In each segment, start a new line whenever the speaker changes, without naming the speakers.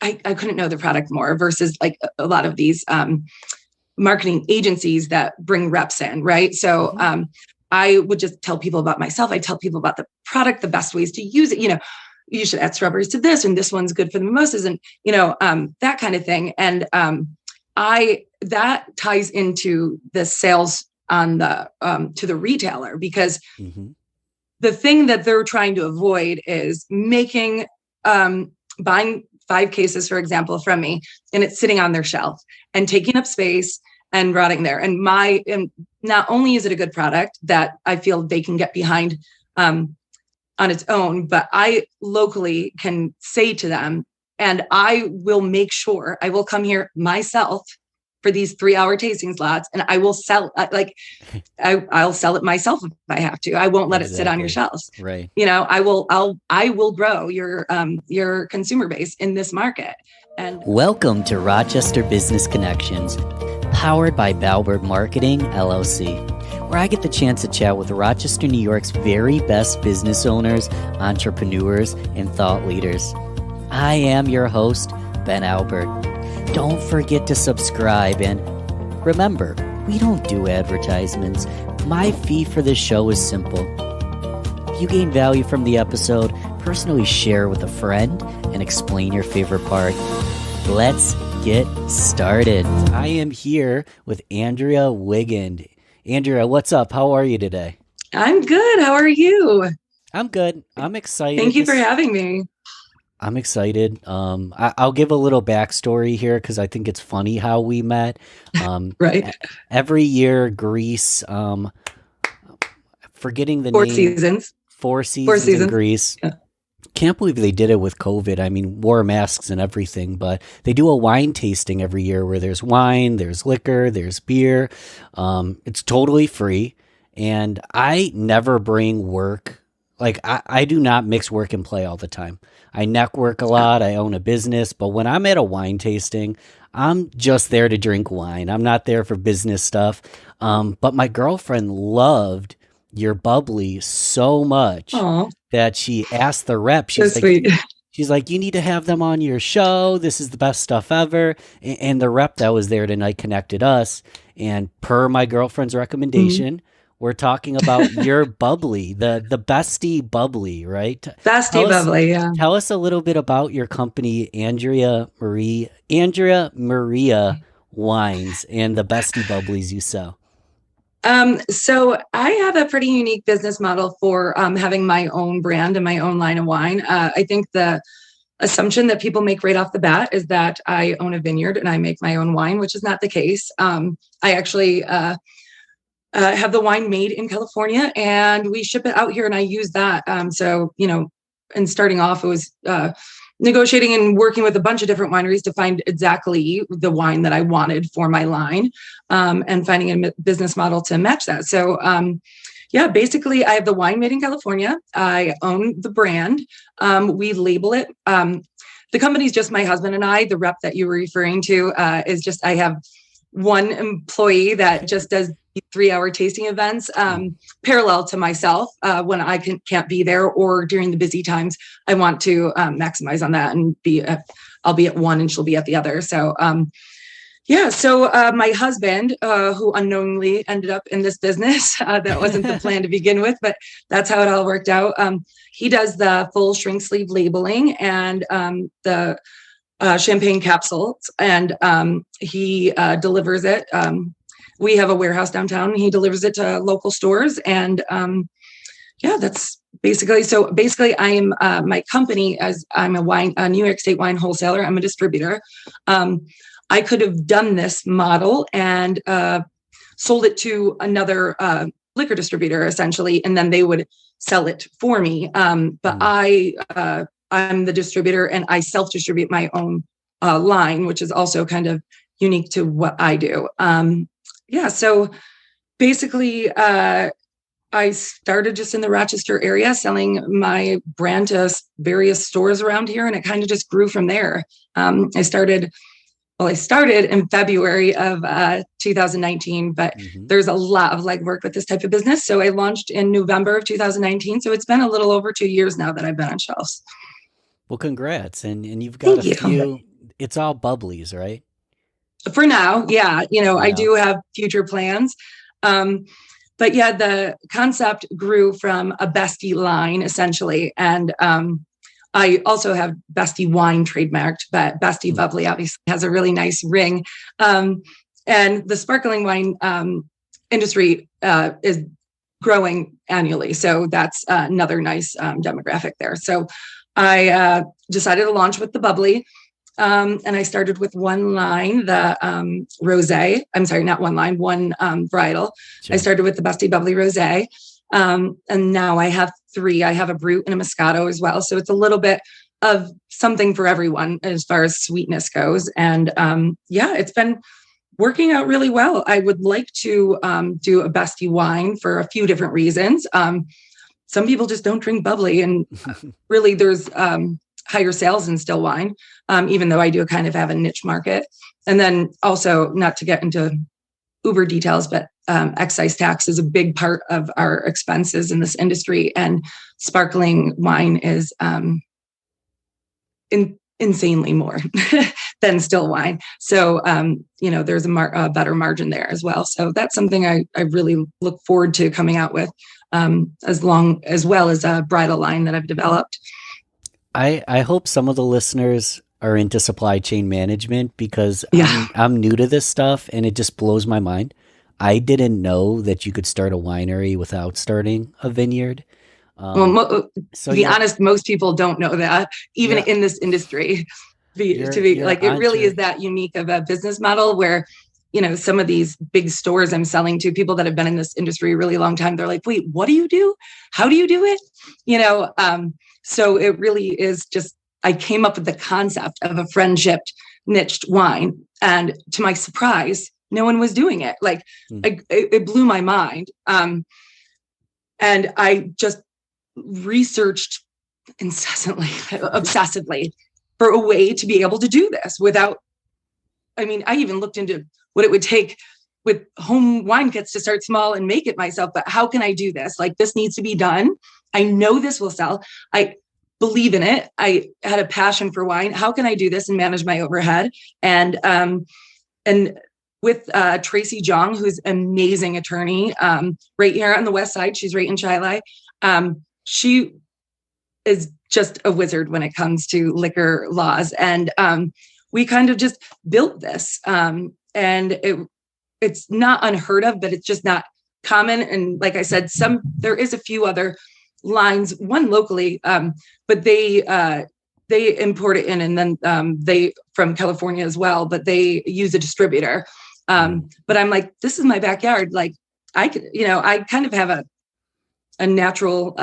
I couldn't know the product more versus like a lot of these marketing agencies that bring reps in, right? So I would just tell people about myself. I tell people about the product, the best ways to use it. You should add strawberries to this, and this one's good for the mimosas, and that kind of thing. And that ties into the sales on the to the retailer, because the thing that they're trying to avoid is making buying 5 cases, for example, from me, and it's sitting on their shelf and taking up space and rotting there. And not only is it a good product that I feel they can get behind on its own, but I locally can say to them, and I will make sure I will come here myself for these 3-hour tasting slots, and I will sell I'll sell it myself if I have to. I won't let it sit on your shelves.
Right.
I will grow your consumer base in this market. And
welcome to Rochester Business Connections, powered by Balbert Marketing, LLC, where I get the chance to chat with Rochester, New York's very best business owners, entrepreneurs, and thought leaders. I am your host, Ben Albert. Don't forget to subscribe, and remember, we don't do advertisements. My fee for this show is simple. If you gain value from the episode, personally share with a friend and explain your favorite part. Let's get started. I am here with Andrea Weigand. Andrea, what's up? How are you today?
I'm good. How are you?
I'm good. I'm excited.
Thank you for having me.
I'm excited. I'll give a little backstory here because I think it's funny how we met.
Right.
Every year, Greece, forgetting the
Four
name.
Seasons.
Four Seasons in Greece. Yeah. Can't believe they did it with COVID. I mean, wore masks and everything, but they do a wine tasting every year where there's wine, there's liquor, there's beer. It's totally free. And I never bring work. Like, I do not mix work and play all the time. I network a lot. I own a business. But when I'm at a wine tasting, I'm just there to drink wine. I'm not there for business stuff. But my girlfriend loved your Bubbly so much that she asked the rep. She's like, you need to have them on your show. This is the best stuff ever. And the rep that was there tonight connected us. And per my girlfriend's recommendation, we're talking about your Bubbly, the Bestie Bubbly, right?
Bestie Bubbly, yeah.
Tell us a little bit about your company, Andrea Maria Wines, and the Bestie Bubblies you sell.
So I have a pretty unique business model for having my own brand and my own line of wine. I think the assumption that people make right off the bat is that I own a vineyard and I make my own wine, which is not the case. I actually have the wine made in California and we ship it out here, and I use that. And starting off, it was negotiating and working with a bunch of different wineries to find exactly the wine that I wanted for my line, and finding a business model to match that. So, basically I have the wine made in California. I own the brand. We label it. The company's just my husband and I. The rep that you were referring to is just, I have one employee that just does 3-hour tasting events, parallel to myself, when I can't be there, or during the busy times. I want to maximize on that and I'll be at one and she'll be at the other. So, my husband, who unknowingly ended up in this business, that wasn't the plan to begin with, but that's how it all worked out. He does the full shrink sleeve labeling and the champagne capsules, and he delivers it. We have a warehouse downtown. He delivers it to local stores, and that's basically. So basically, I am my company, as I'm a New York State wine wholesaler. I'm a distributor. I could have done this model and sold it to another liquor distributor, essentially, and then they would sell it for me. But I'm the distributor, and I self-distribute my own line, which is also kind of unique to what I do. So basically, I started just in the Rochester area selling my brand to various stores around here, and it kind of just grew from there. I started in February of 2019, but there's a lot of legwork with this type of business. So I launched in November of 2019. So it's been a little over 2 years now that I've been on shelves.
Well, congrats. And you've got it's all bubblies, right?
For now, yeah.
For
I
now.
do have future plans. But yeah, the concept grew from a Bestie line essentially. And I also have Bestie wine trademarked, but Bestie Bubbly obviously has a really nice ring. And the sparkling wine industry is growing annually. So that's another nice demographic there. So I decided to launch with the Bubbly. And I started with one line, the rosé. I'm sorry, not one line, one varietal. Sure. I started with the Bestie Bubbly rosé. And now I have 3. I have a Brut and a Moscato as well. So it's a little bit of something for everyone as far as sweetness goes. And yeah, it's been working out really well. I would like to do a Bestie wine for a few different reasons. Some people just don't drink bubbly, and really there's higher sales in still wine, even though I do kind of have a niche market. And then also, not to get into uber details, but excise tax is a big part of our expenses in this industry, and sparkling wine is insanely more than still wine. So, there's a better margin there as well. So that's something I really look forward to coming out with, as well as a bridal line that I've developed.
I hope some of the listeners are into supply chain management, because I'm new to this stuff and it just blows my mind. I didn't know that you could start a winery without starting a vineyard.
To be honest, most people don't know that, even in this industry. It really is that unique of a business model where, some of these big stores I'm selling to, people that have been in this industry a really long time, they're like, wait, what do you do? How do you do it? So it really is just, I came up with the concept of a friend-shipped niched wine. And to my surprise, no one was doing it. It blew my mind. And I just researched incessantly, obsessively, for a way to be able to do this without, I even looked into what it would take with home wine kits to start small and make it myself. But how can I do this? This needs to be done. I know this will sell. I believe in it. I had a passion for wine. How can I do this and manage my overhead? And with Tracy Jong, who's an amazing attorney, right here on the West Side. She's right in Chilai. She is just a wizard when it comes to liquor laws. And we kind of just built this. And it's not unheard of, but it's just not common. And like I said, there is a few other lines, one locally, but they import it in, and then they from California as well, but they use a distributor. But I'm like, this is my backyard. I could, I kind of have a natural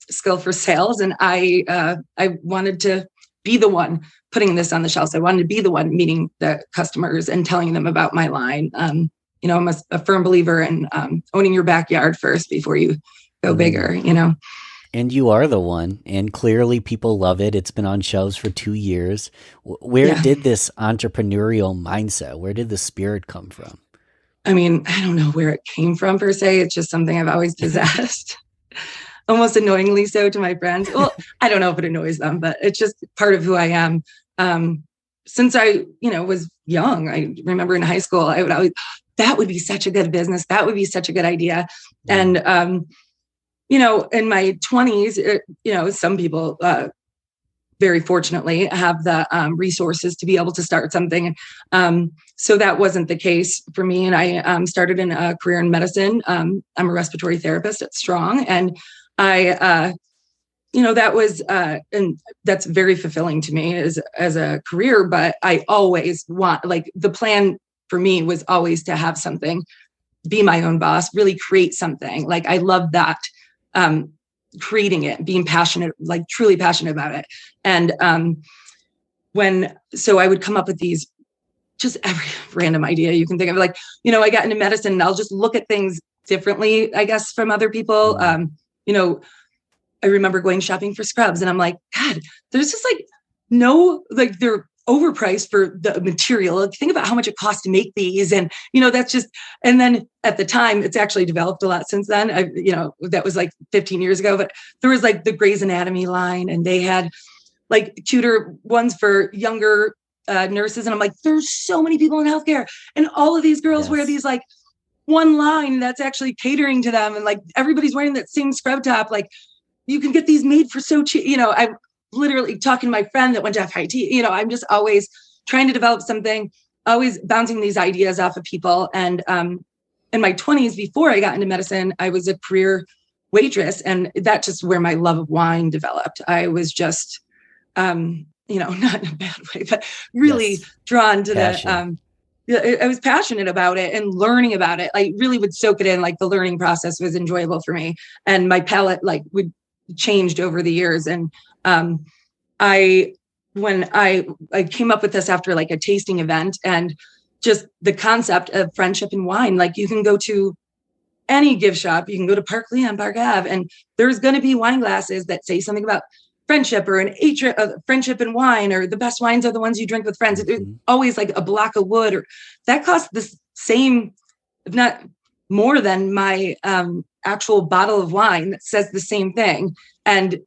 skill for sales, and I wanted to be the one putting this on the shelves. I wanted to be the one meeting the customers and telling them about my line. I'm a firm believer in owning your backyard first before you go bigger,
And you are the one, and clearly people love it. It's been on shelves for 2 years. Where did this entrepreneurial mindset, where did the spirit come from?
I don't know where it came from per se. It's just something I've always possessed. Almost annoyingly so to my friends. Well, I don't know if it annoys them, but it's just part of who I am. Since I, was young, I remember in high school, I would always, that would be such a good business. That would be such a good idea. And, in my 20s, some people, very fortunately, have the resources to be able to start something. So that wasn't the case for me. And I started in a career in medicine. I'm a respiratory therapist at Strong. And I, that was, and that's very fulfilling to me as a career. But I always the plan for me was always to have something, be my own boss, really create something. I love that. Creating it, being passionate, truly passionate about it. And so I would come up with these, just every random idea you can think of. I got into medicine and I'll just look at things differently, I guess, from other people. I remember going shopping for scrubs and I'm like, God, there's just they're overpriced for the material. Think about how much it costs to make these. And, that's just, and then at the time, it's actually developed a lot since then. That was 15 years ago, but there was the Grey's Anatomy line, and they had cuter ones for younger nurses, and I'm like, there's so many people in healthcare, and all of these girls wear these like one line that's actually catering to them, and like everybody's wearing that same scrub top. Like you can get these made for so cheap. I'm literally talking to my friend that went to FIT. I'm just always trying to develop something, always bouncing these ideas off of people. And in my 20s, before I got into medicine, I was a career waitress, and that's just where my love of wine developed. I was just, not in a bad way, but really drawn to
Passion.
I was passionate about it and learning about it. I really would soak it in. Like the learning process was enjoyable for me, and my palate like would changed over the years. And when I came up with this after like a tasting event, and just the concept of friendship and wine. Like you can go to any gift shop, you can go to Park Leon, Park Ave, and there's going to be wine glasses that say something about friendship, or an friendship and wine, or the best wines are the ones you drink with friends. It's always like a block of wood, or that costs the same, if not more than my actual bottle of wine that says the same thing. And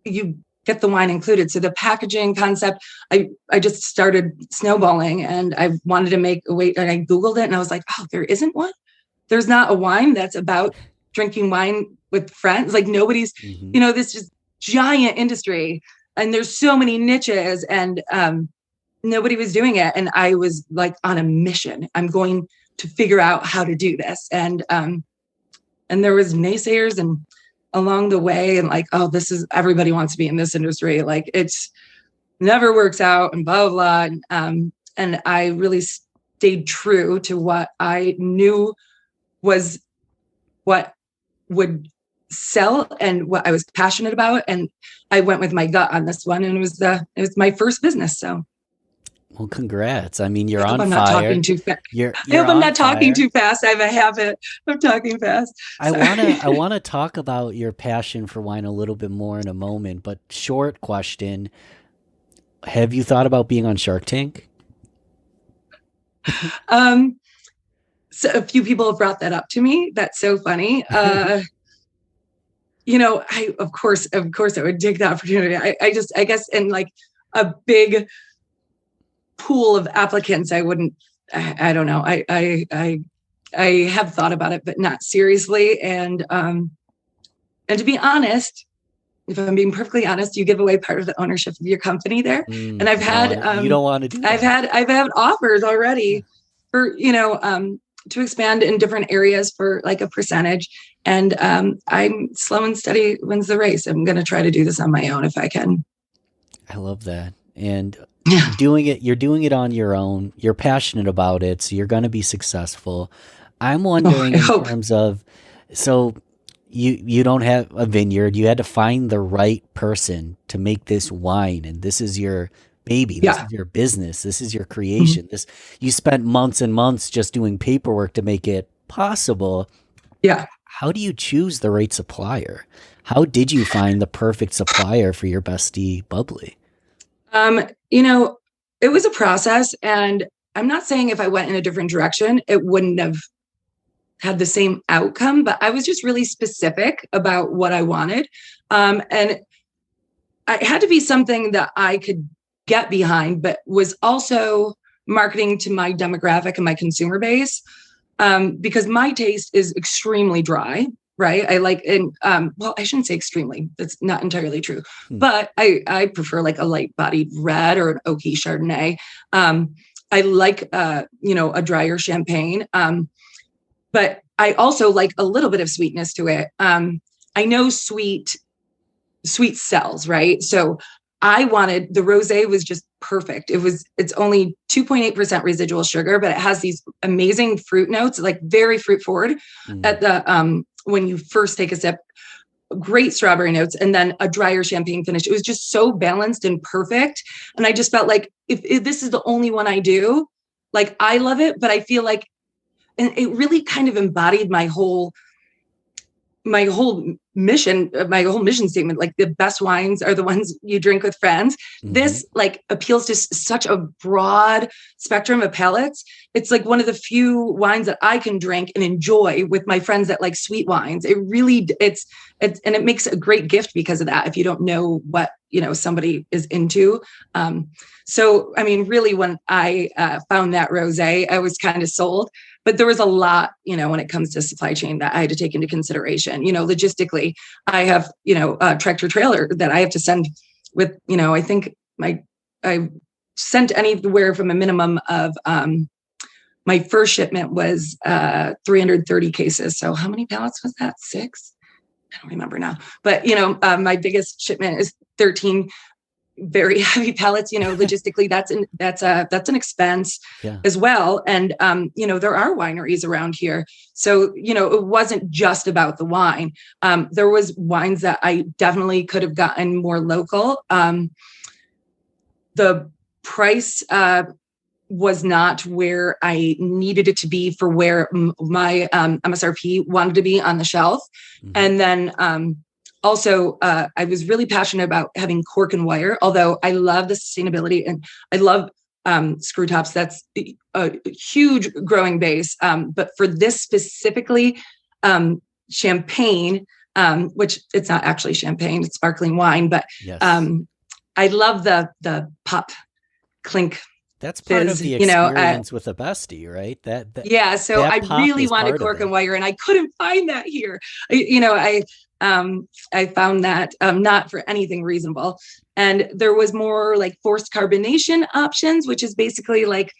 you get the wine included. So the packaging concept, I just started snowballing, and I wanted to make a way, and I Googled it, and I was like, oh, there isn't one. There's not a wine that's about drinking wine with friends. Like nobody's, this just giant industry, and there's so many niches, and nobody was doing it. And I was like on a mission. I'm going to figure out how to do this. And there was naysayers and along the way, and like, oh, everybody wants to be in this industry. Like it's never works out, and blah, blah, blah. And I really stayed true to what I knew was what would sell and what I was passionate about. And I went with my gut on this one, and it was my first business. So.
Well, congrats. I mean, you're on
I'm
fire.
not talking too fast. I hope I'm not talking too fast. I have a habit of talking fast.
I want to talk about your passion for wine a little bit more in a moment, but short question. Have you thought about being on Shark Tank?
So a few people have brought that up to me. That's so funny. I of course I would take the opportunity. I guess in like a big pool of applicants, I don't know. I have thought about it, but not seriously. And to be honest, if I'm being perfectly honest, you give away part of the ownership of your company there. And I've had,
you don't want to do that.
I've had offers already for, to expand in different areas for like a percentage. And I'm slow and steady wins the race. I'm going to try to do this on my own if I can.
I love that. And you're doing it on your own. You're passionate about it. So you're going to be successful. I'm wondering in terms of, so you don't have a vineyard. You had to find the right person to make this wine. And this is your baby. This is your business. This is your creation. You spent months and months just doing paperwork to make it possible.
Yeah.
How do you choose the right supplier? How did you find the perfect supplier for your bestie Bubbly?
It was a process, and I'm not saying if I went in a different direction, it wouldn't have had the same outcome, but I was just really specific about what I wanted. And it had to be something that I could get behind, but was also marketing to my demographic and my consumer base. Because my taste is extremely dry, right? I like, I shouldn't say extremely, that's not entirely true, but I prefer like a light bodied red or an oaky Chardonnay. I like, a drier champagne. But I also like a little bit of sweetness to it. I know sweet sells, right? So I wanted, the rosé was just perfect. It's only 2.8% residual sugar, but it has these amazing fruit notes, like very fruit forward at the, when you first take a sip, great strawberry notes, and then a drier champagne finish. It was just so balanced and perfect. And I just felt like if this is the only one I do, like I love it, but I feel like, and it really kind of embodied my whole mission, my whole mission statement, like the best wines are the ones you drink with friends. This like appeals to such a broad spectrum of palates. It's like one of the few wines that I can drink and enjoy with my friends that like sweet wines. It really, it's and it makes a great gift because of that. If you don't know what, somebody is into. So, I mean, really when I found that rosé, I was kind of sold. But there was a lot, when it comes to supply chain that I had to take into consideration. Logistically, I have, a tractor trailer that I have to send with, I think I sent anywhere from a minimum of, my first shipment was 330 cases. So how many pallets was that? 6? I don't remember now. But, my biggest shipment is 13 very heavy pallets. Logistically, that's an expense as well. And, there are wineries around here. So, it wasn't just about the wine. There was wines that I definitely could have gotten more local. The price was not where I needed it to be for where my MSRP wanted to be on the shelf. And then also, I was really passionate about having cork and wire, although I love the sustainability and I love screw tops. That's a huge growing base. But for this specifically, champagne, which it's not actually champagne, it's sparkling wine, but I love the pop clink.
That's part of the experience with a bestie, right?
So I really wanted cork and wire, and I couldn't find that here. I found that not for anything reasonable, and there was more like forced carbonation options, which is basically like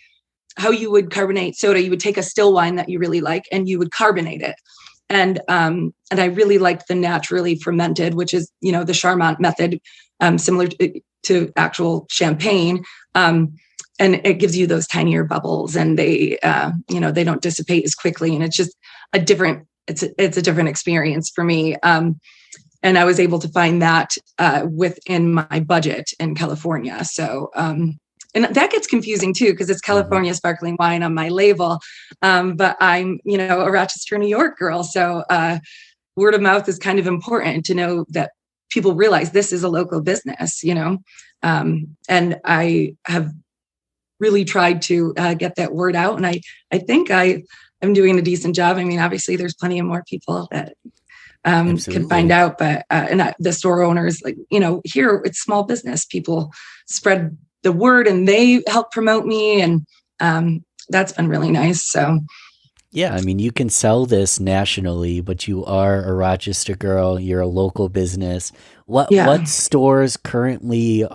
how you would carbonate soda. You would take a still wine that you really like, and you would carbonate it. And I really liked the naturally fermented, which is the Charmant method, similar to actual champagne. And it gives you those tinier bubbles, and they, they don't dissipate as quickly. And it's just it's a different experience for me. And I was able to find that within my budget in California. So, and that gets confusing too, because it's California sparkling wine on my label. But I'm, a Rochester, New York girl. So word of mouth is kind of important to know that people realize this is a local business, and I have really tried to get that word out. And I think I am doing a decent job. I mean, obviously there's plenty of more people that can find out, but the store owners, like, here it's small business. People spread the word and they help promote me. And that's been really nice. So
yeah, I mean, you can sell this nationally, but you are a Rochester girl. You're a local business. What stores currently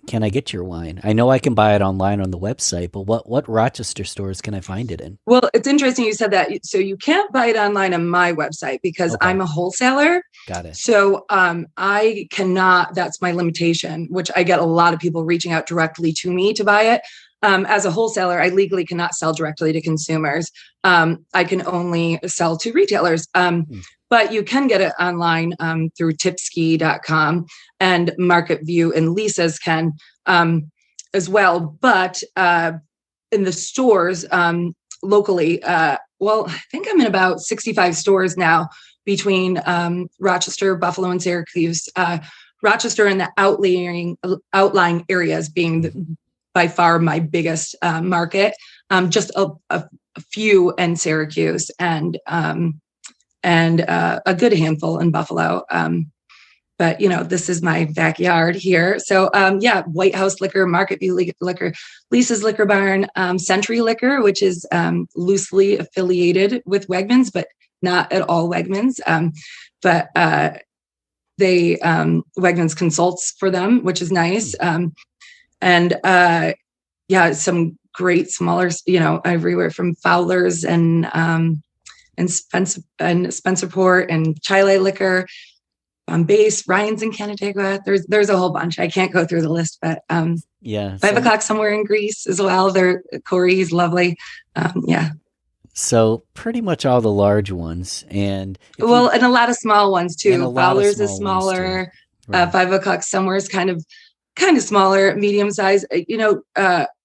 can I get your wine? I know I can buy it online on the website, but what Rochester stores can I find it in?
Well, it's interesting you said that. So you can't buy it online on my website because I'm a wholesaler.
Got it.
So I cannot, that's my limitation, which I get a lot of people reaching out directly to me to buy it. As a wholesaler, I legally cannot sell directly to consumers. I can only sell to retailers. But you can get it online through tipski.com, and Market View and Lisa's can as well. But in the stores locally, I think I'm in about 65 stores now between Rochester, Buffalo, and Syracuse. Rochester and the outlying areas being by far my biggest market, just a few in Syracuse and a good handful in Buffalo. But, this is my backyard here. So, White House Liquor, Market View Liquor, Lisa's Liquor Barn, Century Liquor, which is loosely affiliated with Wegmans, but not at all Wegmans. But they Wegmans consults for them, which is nice. And some great smaller, everywhere from Fowler's and Spencerport and Chile Liquor, Base, Ryan's in Canandaigua. There's a whole bunch. I can't go through the list, but 5 o'clock somewhere in Greece as well. Corey's lovely.
So pretty much all the large ones, and a
lot of small ones too. Fowler's is smaller. Right. 5 o'clock somewhere is kind of smaller, medium size.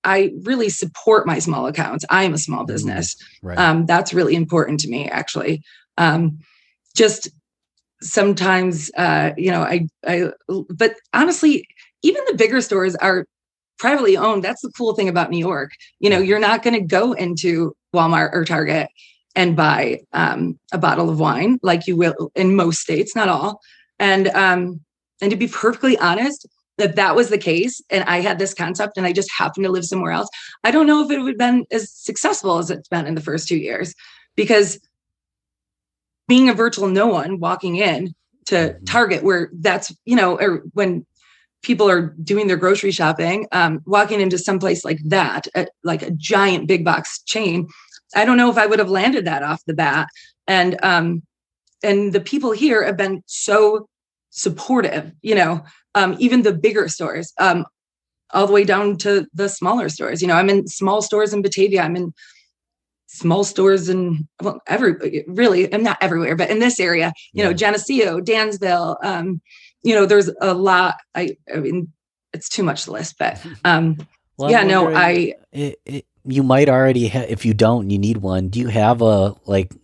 I really support my small accounts. I am a small business.
Right.
That's really important to me, actually. Just sometimes, but honestly, even the bigger stores are privately owned. That's the cool thing about New York. You're not going to go into Walmart or Target and buy a bottle of wine like you will in most states, not all. And to be perfectly honest, that was the case, and I had this concept and I just happened to live somewhere else, I don't know if it would have been as successful as it's been in the first 2 years, because being a virtual no one walking in to Target, where that's, or when people are doing their grocery shopping, walking into someplace like that, like a giant big box chain, I don't know if I would have landed that off the bat. And the people here have been so supportive, even the bigger stores, all the way down to the smaller stores. I'm in small stores in Batavia. I'm in small stores in, really, I'm not everywhere, but in this area, Geneseo, Dansville, there's a lot. I mean, it's too much to list, but
you might already have, if you don't, you need one. Do you have a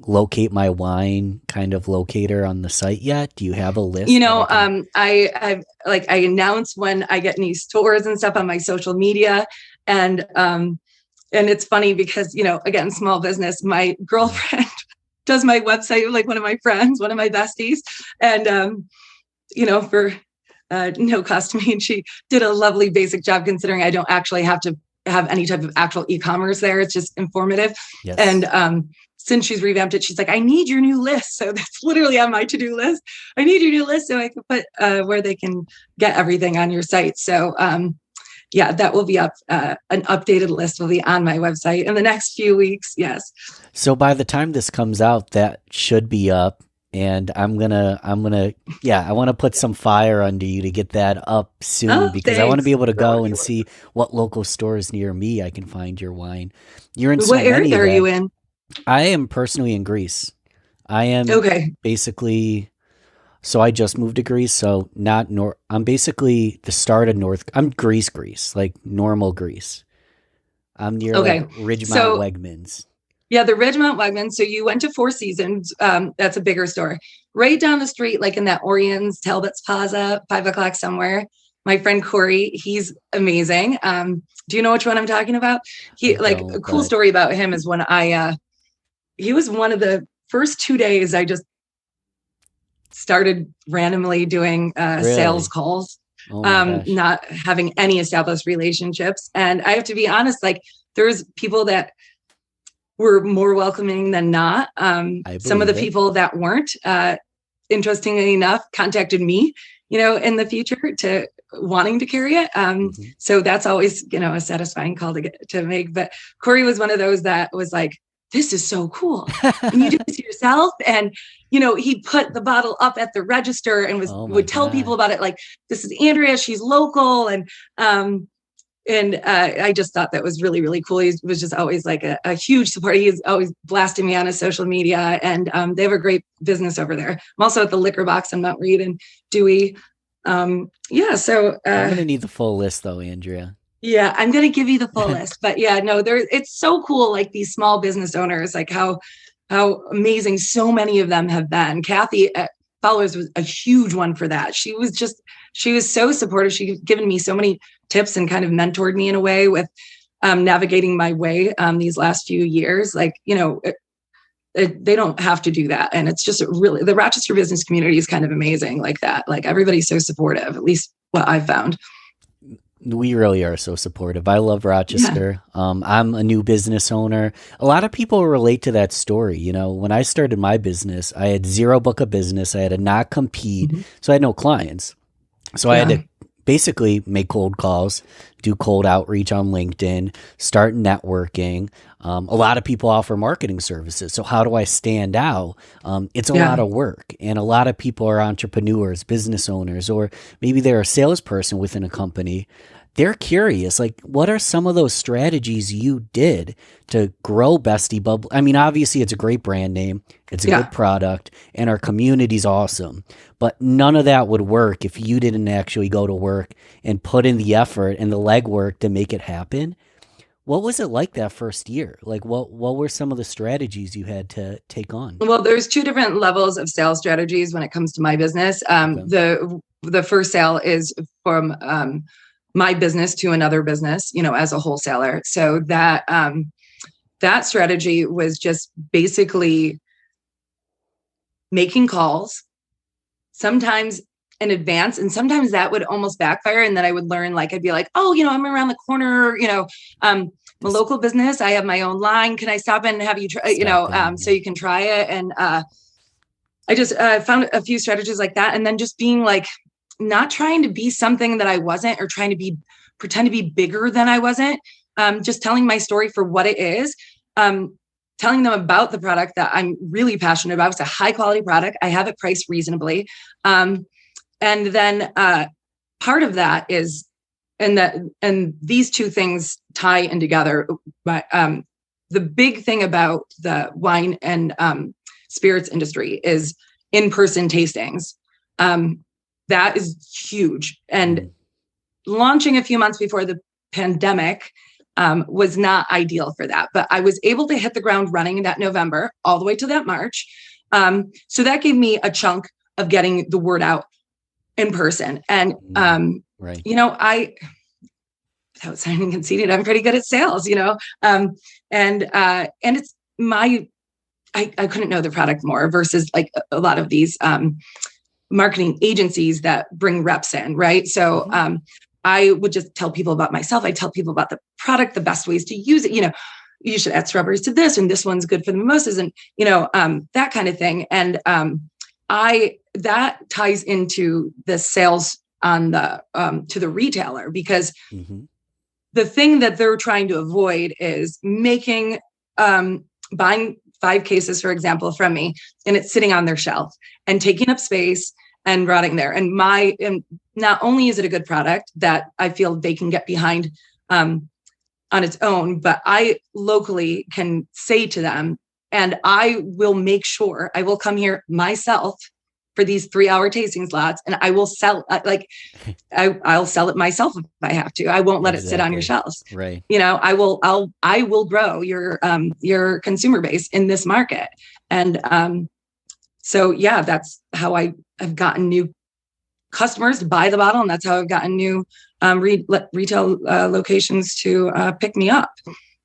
locate my wine kind of locator on the site yet? Do you have a list?
I announce when I get new stores and stuff on my social media, and it's funny because, again, small business, my girlfriend does my website, like one of my friends, one of my besties, and for no cost to me, and she did a lovely basic job, considering I don't actually have to have any type of actual e-commerce there. It's just informative. Yes. And since she's revamped it, she's like, I need your new list. So that's literally on my to-do list. I need your new list so I can put where they can get everything on your site. So that will be up. An updated list will be on my website in the next few weeks. Yes.
So by the time this comes out, that should be up. And I want to put some fire under you to get that up soon, because I want to be able to go and see what local stores near me I can find your wine. You're in
what area are you in?
I am personally in Greece. I am basically, so I just moved to Greece. So not north. I'm basically the start of North. I'm Greece, like normal Greece. I'm near Ridgemont Wegmans.
Yeah, the Ridgemont Weigand. So you went to Four Seasons. That's a bigger store. Right down the street, like in that Orion's Talbot's Plaza, 5 o'clock somewhere. My friend Corey, he's amazing. Do you know which one I'm talking about? A cool story about him is when he was one of the first 2 days I just started randomly doing sales calls, not having any established relationships. And I have to be honest, there's people that were more welcoming than not. Some of the people that weren't, interestingly enough, contacted me, in the future to wanting to carry it. So that's always, a satisfying call to make. But Corey was one of those that was like, this is so cool. Can you do this yourself? And, he put the bottle up at the register and would tell people about it. Like, this is Andrea, she's local. And I just thought that was really, really cool. He was just always like a huge supporter. He's always blasting me on his social media, and they have a great business over there. I'm also at the Liquor Box on Mount Reed and Dewey. So I'm
going to need the full list though, Andrea.
Yeah, I'm going to give you the full list, but it's so cool. Like these small business owners, like how amazing so many of them have been. Kathy at Fowler's was a huge one for that. She was so supportive. She's given me so many tips and kind of mentored me in a way with navigating my way these last few years. They don't have to do that. And it's just really, the Rochester business community is kind of amazing like that. Like everybody's so supportive, at least what I've found.
We really are so supportive. I love Rochester. Yeah. I'm a new business owner. A lot of people relate to that story. When I started my business, I had 0 book of business. I had to not compete. Mm-hmm. So I had no clients. So I had to basically make cold calls, do cold outreach on LinkedIn, start networking. A lot of people offer marketing services. So how do I stand out? It's a lot of work. And a lot of people are entrepreneurs, business owners, or maybe they're a salesperson within a company. They're curious, like, what are some of those strategies you did to grow Bestie Bubbly? I mean, obviously, it's a great brand name. It's a good product, and our community's awesome. But none of that would work if you didn't actually go to work and put in the effort and the legwork to make it happen. What was it like that first year? Like what were some of the strategies you had to take on?
Well, there's two different levels of sales strategies when it comes to my business.
Okay.
The first sale is from my business to another business, as a wholesaler. So that strategy was just basically making calls, sometimes in advance, and sometimes that would almost backfire. And then I would learn, like, I'd be like, oh, I'm around the corner, I'm a local business. I have my own line. Can I stop and have you try, so you can try it. And I just found a few strategies like that. And then just being like, not trying to be something that I wasn't, or trying to pretend to be bigger than I wasn't. Just telling my story for what it is. Telling them about the product that I'm really passionate about. It's a high quality product. I have it priced reasonably. And then part of that is, and these two things tie in together. But the big thing about the wine and spirits industry is in-person tastings. That is huge. And launching a few months before the pandemic was not ideal for that, but I was able to hit the ground running in that November all the way to that March. So that gave me a chunk of getting the word out in person. And,
right.
Without sounding conceited, I'm pretty good at sales, and it's I couldn't know the product more versus like a lot of these marketing agencies that bring reps in. Right. So, I would just tell people about myself. I tell people about the product, the best ways to use it. You should add strawberries to this, and this one's good for the mimosas, and that kind of thing. And that ties into the sales on the to the retailer, because the thing that they're trying to avoid is making buying 5 cases, for example, from me, and it's sitting on their shelf and taking up space and rotting there. And not only is it a good product that I feel they can get behind on its own, but I locally can say to them, and I will make sure I will come here myself for these 3-hour tasting slots, and I will sell I'll sell it myself if I have to. I won't let it sit on your shelves.
Right.
I will grow your consumer base in this market. And so yeah, that's how I have gotten new customers to buy the bottle, and that's how I've gotten new retail locations to pick me up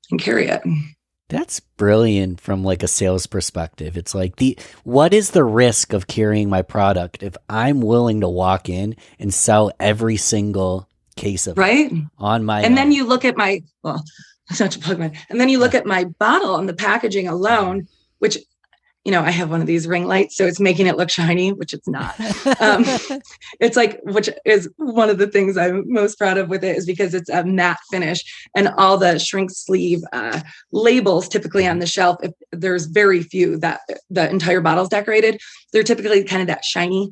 and carry it.
That's brilliant from like a sales perspective. It's like what is the risk of carrying my product if I'm willing to walk in and sell every single case of it on my own?
Then you look at my, well, that's not to plug my, and then you look at my bottle and the packaging alone, which, I have one of these ring lights, so it's making it look shiny, which it's not. It's like, which is one of the things I'm most proud of with it, is because it's a matte finish, and all the shrink sleeve labels typically on the shelf, if there's very few that the entire bottle's decorated, they're typically kind of that shiny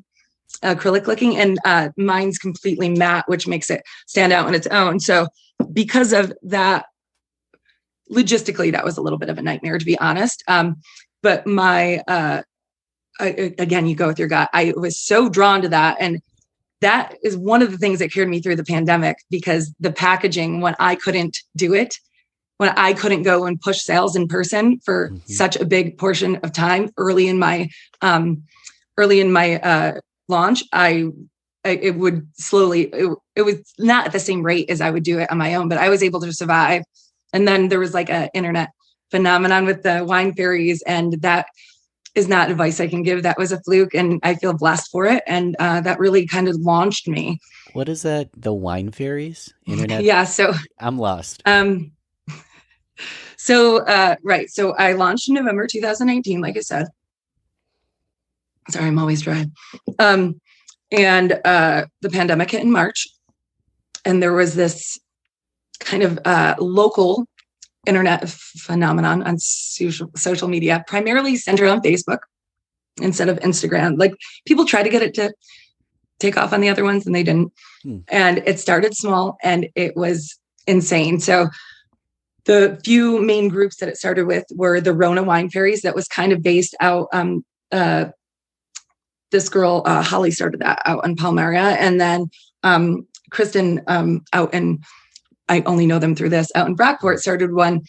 acrylic looking, and mine's completely matte, which makes it stand out on its own. So because of that, logistically, that was a little bit of a nightmare, to be honest. But again, you go with your gut. I was so drawn to that. And that is one of the things that carried me through the pandemic, because the packaging, when I couldn't do it, when I couldn't go and push sales in person for such a big portion of time early in my launch, it would slowly, it was not at the same rate as I would do it on my own, but I was able to survive. And then there was like an internet phenomenon with the wine fairies, and that is not advice I can give. That was a fluke, and I feel blessed for it. And that really kind of launched me.
What is that? The wine fairies? Internet?
Yeah. So
I'm lost.
So I launched in November 2019, like I said. Sorry, I'm always dry. And the pandemic hit in March, and there was this kind of local internet phenomenon on social media, primarily centered on Facebook instead of Instagram. Like, people try to get it to take off on the other ones, and they didn't. And it started small, and it was insane. So the few main groups that it started with were the Rona Wine Fairies. That was kind of based out. This girl, Holly, started that out in Palmyra, and then Kristen out in I only know them through this, out in Brockport started one.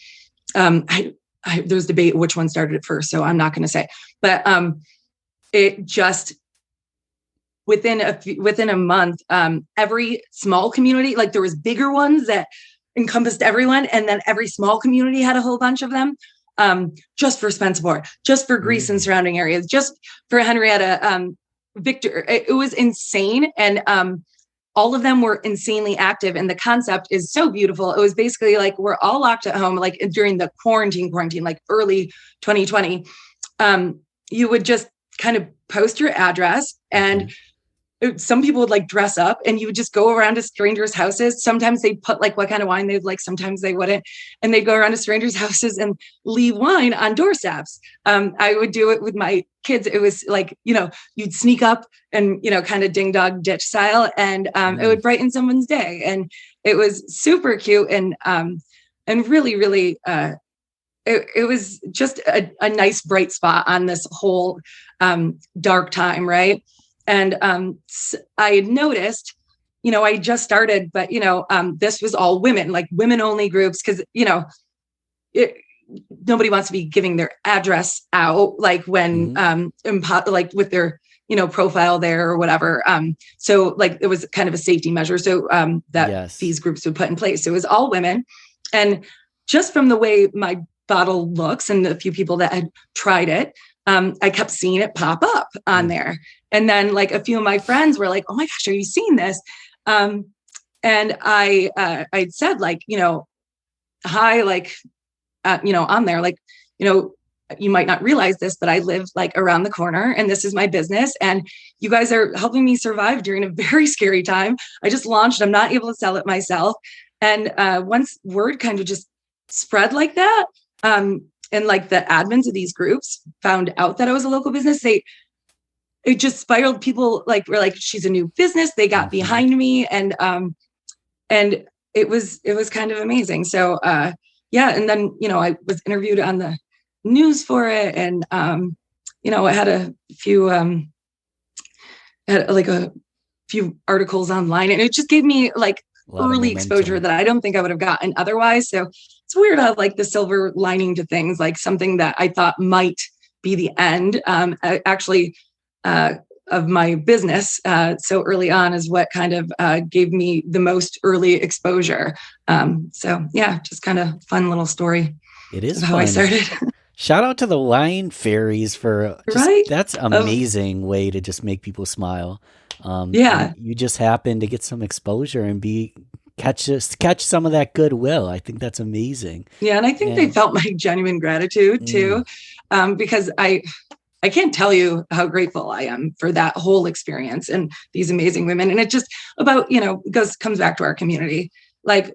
There's debate which one started it first, so I'm not going to say, but it just within a month, every small community, like there was bigger ones that encompassed everyone, and then every small community had a whole bunch of them, just for Spencerport, just for Greece and surrounding areas, just for Henrietta, Victor. It was insane, and all of them were insanely active, and the concept is so beautiful. It was basically like we're all locked at home, like during the quarantine, like early 2020. You would just kind of post your address, and some people would like dress up, and you would just go around to strangers' houses. Sometimes they put like what kind of wine they'd like, sometimes they wouldn't. And they'd go around to strangers' houses and leave wine on doorsteps. I would do it with my kids. It was like, you'd sneak up and, kind of ding dong ditch style, and it would brighten someone's day. And it was super cute, and really, really, it was just a nice bright spot on this whole dark time. Right. And I had noticed, I just started, but, this was all women, like women only groups. Cause nobody wants to be giving their address out, like when, like with their, profile there or whatever. So like it was kind of a safety measure. So that these groups would put in place. So it was all women. And just from the way my bottle looks and the few people that had tried it, I kept seeing it pop up on there. And then like a few of my friends were like, oh my gosh, are you seeing this? And I'd said like, hi, like, on there, like, you might not realize this, but I live like around the corner, and this is my business, and you guys are helping me survive during a very scary time. I just launched, I'm not able to sell it myself. And once word kind of just spread like that, and like the admins of these groups found out that I was a local business, it just spiraled. People like were like, she's a new business. They got behind me, and it was kind of amazing. So and then I was interviewed on the news for it, and I had a few articles online, and it just gave me like early exposure that I don't think I would have gotten otherwise. So it's weird how like the silver lining to things, like something that I thought might be the end, of my business so early on is what kind of gave me the most early exposure. So yeah, just kind of fun little story.
It is
how I started.
Shout out to the wine fairies for that's amazing way to just make people smile. You just happen to get some exposure and catch some of that goodwill. I think that's amazing.
Yeah. And I think they felt my genuine gratitude too, because I can't tell you how grateful I am for that whole experience and these amazing women. And it just about, comes back to our community. Like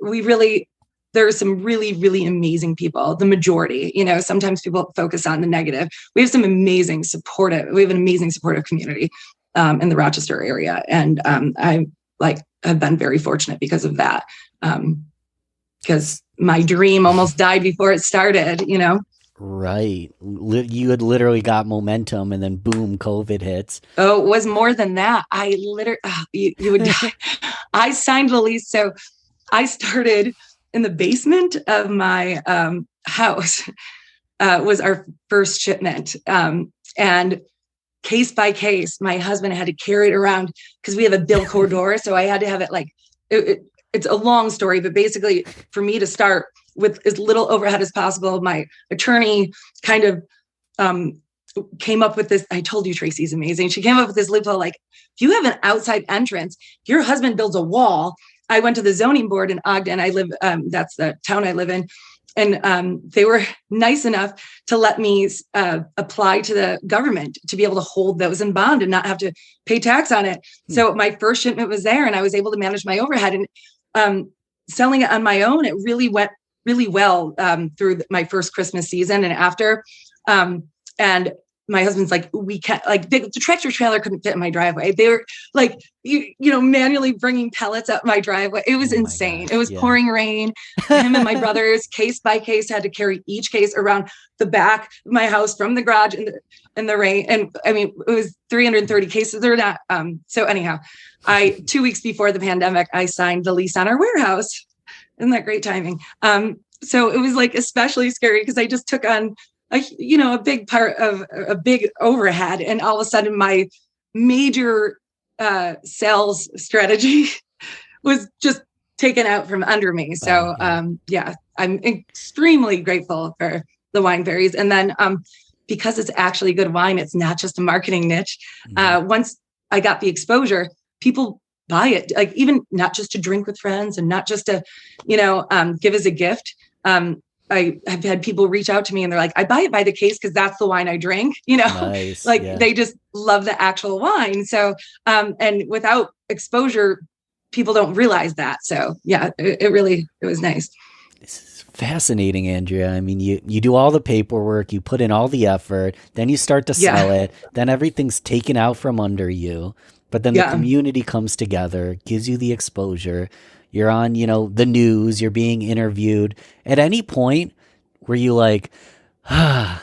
there are some really, really amazing people, the majority, sometimes people focus on the negative. We have an amazing supportive community in the Rochester area. And I have been very fortunate because of that. Because my dream almost died before it started,
Right. You had literally got momentum, and then boom, COVID hits.
Oh, it was more than that. I literally, you would die. I signed the lease. So I started in the basement of my house, was our first shipment. And case by case, my husband had to carry it around because we have a Bilco door. So I had to have it like, it's a long story, but basically for me to start with as little overhead as possible, my attorney kind of came up with this. I told you Tracy's amazing. She came up with this loophole, like, if you have an outside entrance, your husband builds a wall. I went to the zoning board in Ogden. I live, that's the town I live in. And they were nice enough to let me apply to the government to be able to hold those in bond and not have to pay tax on it. So my first shipment was there, and I was able to manage my overhead. And selling it on my own, it really went really well through my first Christmas season and after. And my husband's like, we can't, like, the tractor trailer couldn't fit in my driveway. They were like, manually bringing pellets up my driveway. It was insane. It was pouring rain. Him and my brothers, case by case, had to carry each case around the back of my house from the garage in the rain. And I mean, it was 330 cases. They're not. So anyhow, 2 weeks before the pandemic, I signed the lease on our warehouse. Isn't that great timing? So it was like especially scary because I just took on a big part of a big overhead, and all of a sudden my major sales strategy was just taken out from under me. So I'm extremely grateful for the wine fairies. And then because it's actually good wine, it's not just a marketing niche. Once I got the exposure, people buy it, like even not just to drink with friends and not just to, give as a gift. I have had people reach out to me and they're like, I buy it by the case because that's the wine I drink,
Nice.
They just love the actual wine. So, and without exposure, people don't realize that. So yeah, it was nice.
This is fascinating, Andrea. I mean, you do all the paperwork, you put in all the effort, then you start to sell it, then everything's taken out from under you, but then the community comes together, gives you the exposure. You're on, the news, you're being interviewed. At any point were you like, I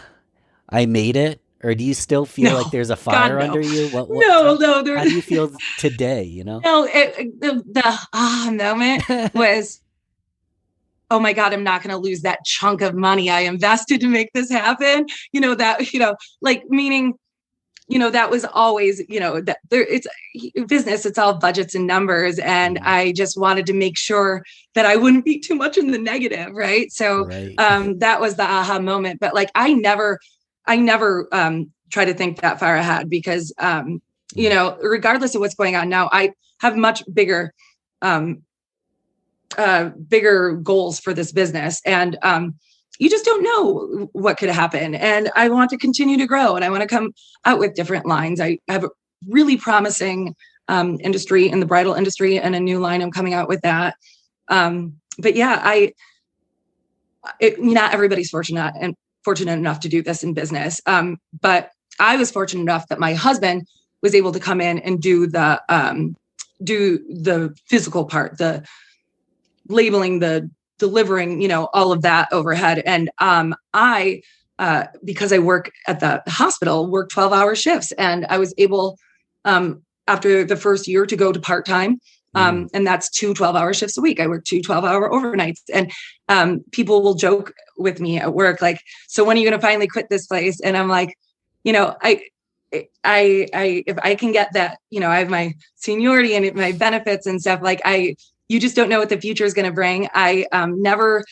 made it? Or do you still feel like there's a fire under you?
No.
How do you feel today,
No, the moment was, oh my God, I'm not going to lose that chunk of money I invested to make this happen. Meaning, that was always, that it's business, it's all budgets and numbers. And I just wanted to make sure that I wouldn't be too much in the negative. Right. So that was the aha moment. But like, I never try to think that far ahead because, regardless of what's going on now, I have much bigger goals for this business. And, you just don't know what could happen. And I want to continue to grow and I want to come out with different lines. I have a really promising industry in the bridal industry and a new line. I'm coming out with that. But yeah, not everybody's fortunate enough to do this in business. But I was fortunate enough that my husband was able to come in and do the physical part, the labeling, the delivering, all of that overhead. And I, because I work at the hospital, work 12-hour shifts. And I was able, after the first year, to go to part-time. And that's 2 12-hour shifts a week. I work 2 12-hour overnights. And people will joke with me at work, like, so when are you going to finally quit this place? And I'm like, if I can get that, I have my seniority and my benefits and stuff, you just don't know what the future is going to bring. I never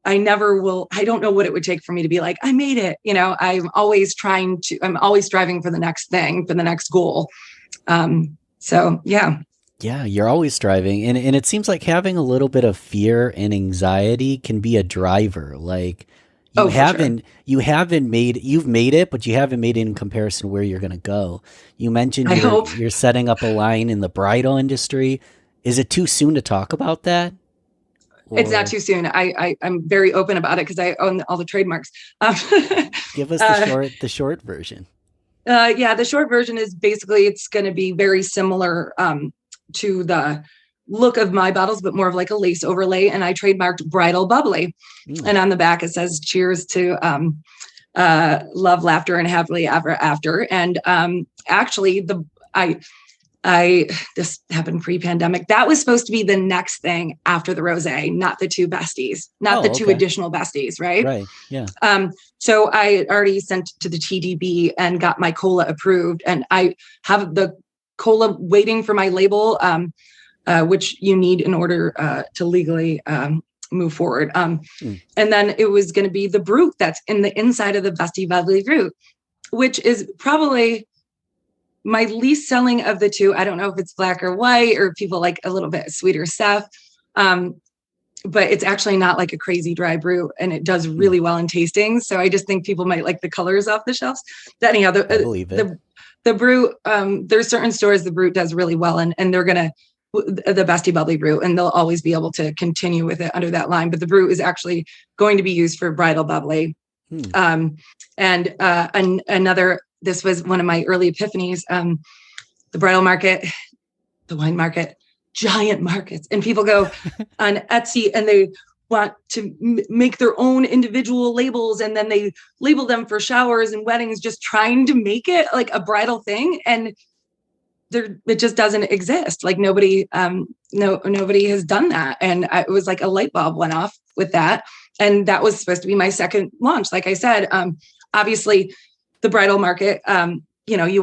will. I don't know what it would take for me to be like, I made it. I'm always striving for the next thing, for the next goal. So yeah.
Yeah, you're always striving. And it seems like having a little bit of fear and anxiety can be a driver. Like you've made it, but you haven't made it in comparison to where you're going to go. You mentioned you're setting up a line in the bridal industry. Is it too soon to talk about that?
It's not too soon. I'm very open about it because I own all the trademarks.
Give us the short version.
The short version is basically it's going to be very similar to the look of my bottles, but more of like a lace overlay. And I trademarked Bridal Bubbly. And on the back, it says, cheers to love, laughter, and happily ever after. And actually, this happened pre-pandemic. That was supposed to be the next thing after the rosé, not the 2 besties, two additional besties. Right.
Right. Yeah.
So I already sent to the TDB and got my cola approved, and I have the cola waiting for my label, which you need in order to legally move forward. And then it was going to be the brut that's in the inside of the Bestie Bubbly brut, which is probably my least selling of the 2. I don't know if it's black or white or people like a little bit sweeter stuff. But it's actually not like a crazy dry brut, and it does really well in tasting. So I just think people might like the colors off the shelves. But anyhow, the brut, there's certain stores the brut does really well, and they're going to, the Bestie Bubbly brut, and they'll always be able to continue with it under that line. But the brut is actually going to be used for Bridal Bubbly. Another, this was one of my early epiphanies. The bridal market, the wine market, giant markets, and people go on Etsy and they want to make their own individual labels, and then they label them for showers and weddings, just trying to make it like a bridal thing. And it just doesn't exist. Like nobody has done that. And it was like a light bulb went off with that. And that was supposed to be my second launch. Like I said, obviously the bridal market, you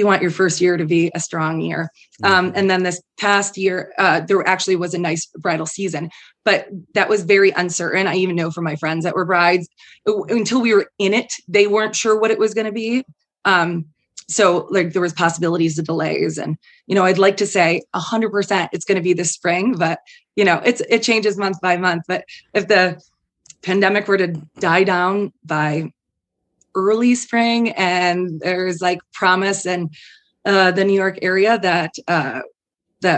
want your first year to be a strong year. And then this past year, there actually was a nice bridal season, but that was very uncertain. I even know from my friends that were brides, until we were in it, they weren't sure what it was going to be. So like there was possibilities of delays, and, I'd like to say 100% it's going to be this spring, but it changes month by month. But if the pandemic were to die down by early spring, and there's like promise in the New York area that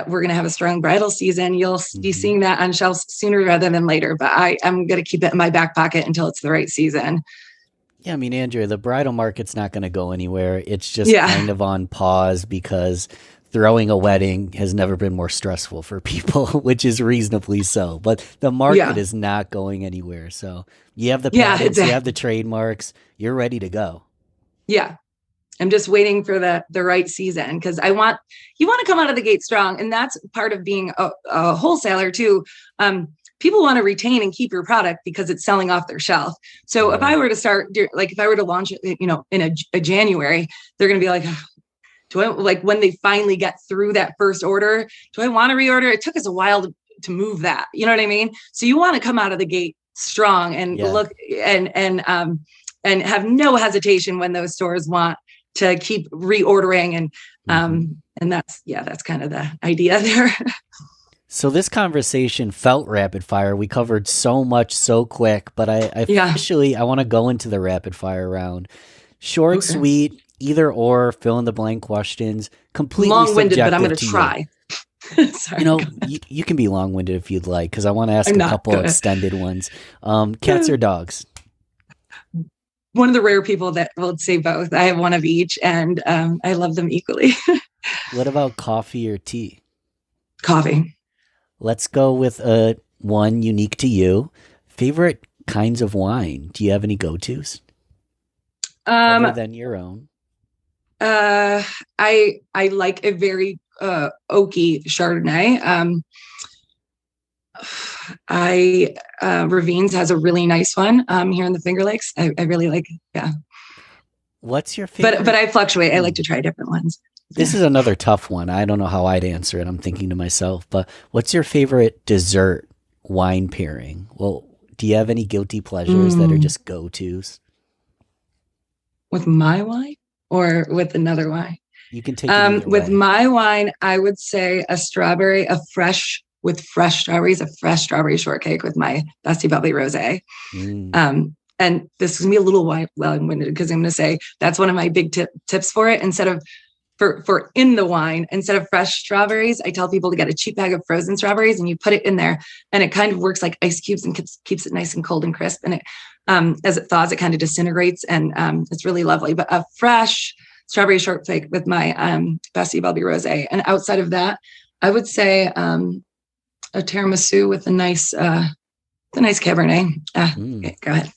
we're going to have a strong bridal season, you'll be seeing that on shelves sooner rather than later. But I'm going to keep it in my back pocket until it's the right season.
Yeah, I mean, Andrea, the bridal market's not going to go anywhere. It's just kind of on pause because throwing a wedding has never been more stressful for people, which is reasonably so. But the market is not going anywhere. So you have the patents, you have the trademarks, you're ready to go. Yeah.
I'm just waiting for the right season, because you want to come out of the gate strong. And that's part of being a wholesaler too. People want to retain and keep your product because it's selling off their shelf. So if I were to if I were to launch it, in a January, they're going to be like, do I, like, when they finally get through that first order, do I want to reorder? It took us a while to move that. You know what I mean? So you want to come out of the gate strong and look and have no hesitation when those stores want to keep reordering. And that's kind of the idea there.
So this conversation felt rapid fire. We covered so much so quick, but I want to go into the rapid fire round. Short, sweet, either or, fill in the blank questions. Completely
long-winded,
subjective,
but I'm going to try.
Sorry, you can be long-winded if you'd like, because I want to ask a couple extended ones. Cats or dogs?
One of the rare people that will say both. I have one of each, and I love them equally.
What about coffee or tea?
Coffee.
Let's go with one unique to you. Favorite kinds of wine? Do you have any go-tos? Other than your own.
I like a very oaky Chardonnay. Ravines has a really nice one here in the Finger Lakes. I really like it. Yeah.
What's your favorite?
But I fluctuate. I like to try different ones.
This is another tough one. I don't know how I'd answer it. I'm thinking to myself, but what's your favorite dessert wine pairing? Well, do you have any guilty pleasures that are just go-tos?
With my wine or with another wine?
You can take it
with my wine, I would say a fresh strawberries, a fresh strawberry shortcake with my Bestie Bubbly rosé. And this is gonna be a little well-winded, because I'm going to say that's one of my big tips for it. Instead of for in the wine, instead of fresh strawberries, I tell people to get a cheap bag of frozen strawberries and you put it in there, and it kind of works like ice cubes and keeps it nice and cold and crisp. And it, as it thaws, it kind of disintegrates, and it's really lovely. But a fresh strawberry shortcake with my Bestie Bubbly rosé. And outside of that, I would say a tiramisu with a nice Cabernet. Okay, go ahead.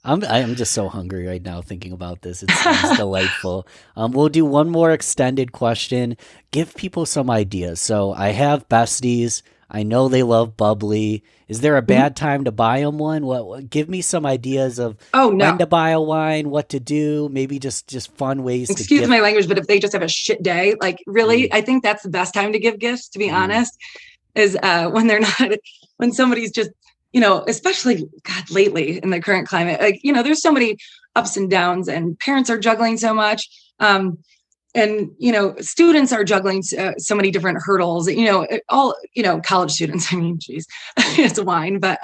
I'm just so hungry right now thinking about this. It sounds delightful. We'll do one more extended question. Give people some ideas. So I have Besties. I know they love Bubbly. Is there a bad time to buy them one? What give me some ideas of when to buy a wine, what to do, maybe just fun ways to
Excuse my language, but if they just have a shit day, like really, I think that's the best time to give gifts, to be honest, is when they're not, when somebody's just, especially lately in the current climate, like, there's so many ups and downs, and parents are juggling so much. And, students are juggling so many different hurdles, college students, I mean, geez, it's a wine, but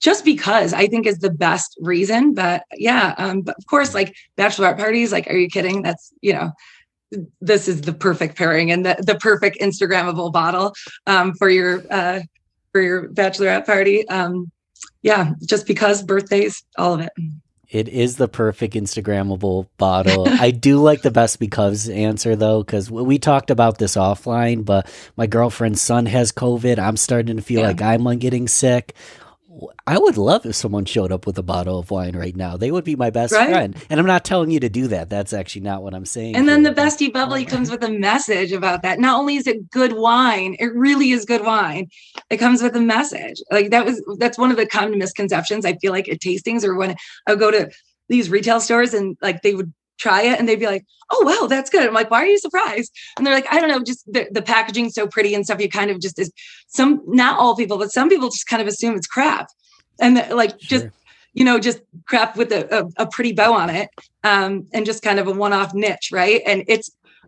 just because I think is the best reason. But but of course, like bachelorette parties, like, are you kidding? That's, this is the perfect pairing and the perfect Instagrammable bottle for your bachelorette party. Just because, birthdays, all of it.
It is the perfect Instagrammable bottle. I do like the best because answer, though, because we talked about this offline, but my girlfriend's son has COVID. I'm starting to feel like I'm getting sick. I would love if someone showed up with a bottle of wine right now. They would be my best
Right?
friend. And I'm not telling you to do that. That's actually not what I'm saying.
And then the
here.
Bestie Bubbly comes with a message about that. Not only is it good wine, it really is good wine. It comes with a message. Like that's one of the common misconceptions I feel like at tastings, or when I would go to these retail stores and like they would try it and they'd be like, oh, wow, that's good. I'm like, why are you surprised? And they're like, I don't know, just the packaging's so pretty and stuff. You kind of just not all people, but some people just kind of assume it's crap. And like, just, just crap with a pretty bow on it. And just kind of a one-off niche. Right. And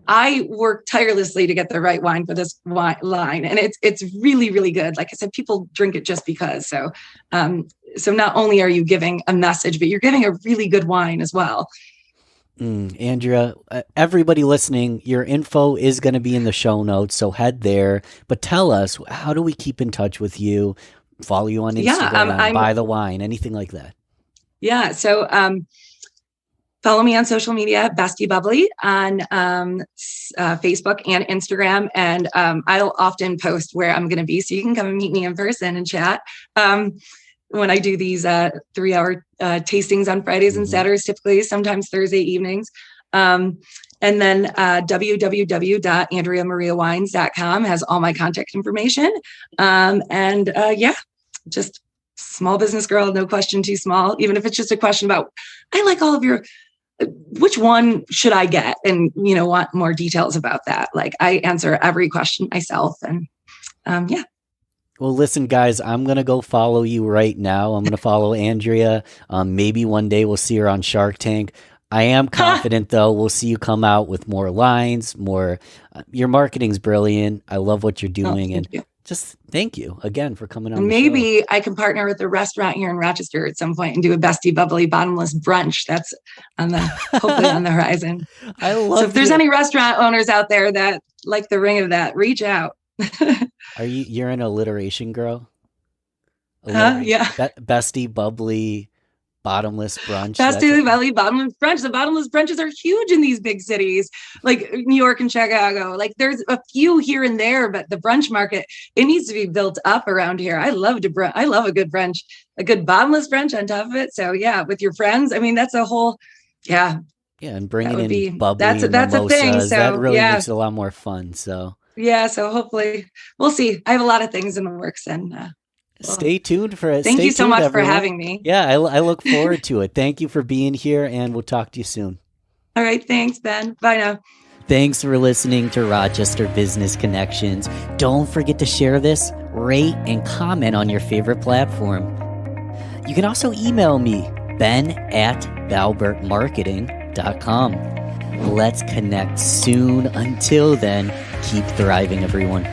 I work tirelessly to get the right wine for this line. And it's really, really good. Like I said, people drink it just because. So not only are you giving a message, but you're giving a really good wine as well.
Andrea, everybody listening, your info is going to be in the show notes, so head there. But tell us, how do we keep in touch with you? Follow you on Instagram, buy the wine, anything like that?
Yeah. So follow me on social media, Bestie Bubbly, on Facebook and Instagram. And I'll often post where I'm going to be, so you can come and meet me in person and chat. When I do these 3-hour tastings on Fridays and Saturdays, typically, sometimes Thursday evenings. And then www.andreamariawines.com has all my contact information. Just small business girl, no question too small. Even if it's just a question about, I like all of your, which one should I get? And, want more details about that. Like I answer every question myself. And
Well, listen, guys, I'm going to go follow you right now. I'm going to follow Andrea. Maybe one day we'll see her on Shark Tank. I am confident, though, we'll see you come out with more lines, more. Your marketing's brilliant. I love what you're doing. Just thank you again for coming on.
Maybe I can partner with a restaurant here in Rochester at some point and do a Bestie Bubbly bottomless brunch. That's hopefully on the horizon.
I love.
So if there's any restaurant owners out there that like the ring of that, reach out.
You're an alliteration girl?
Yeah.
Bestie Bubbly bottomless brunch.
Bestie Bubbly bottomless brunch. The bottomless brunches are huge in these big cities like New York and Chicago. Like there's a few here and there, but the brunch market, it needs to be built up around here. I love a good brunch, a good bottomless brunch on top of it. So yeah, with your friends. I mean, that's a whole, yeah,
and bringing in bubbly. That's
a thing. So
that really makes it a lot more fun. So
yeah, so hopefully we'll see. I have a lot of things in the works, and
stay tuned for it.
Thank you so much for having me.
Yeah, I look forward to it. Thank you for being here, and we'll talk to you soon.
All right, thanks, Ben. Bye now.
Thanks for listening to Rochester Business Connections. Don't forget to share this, rate, and comment on your favorite platform. You can also email me, ben@balbertmarketing.com. Let's connect soon. Until then, keep thriving, everyone.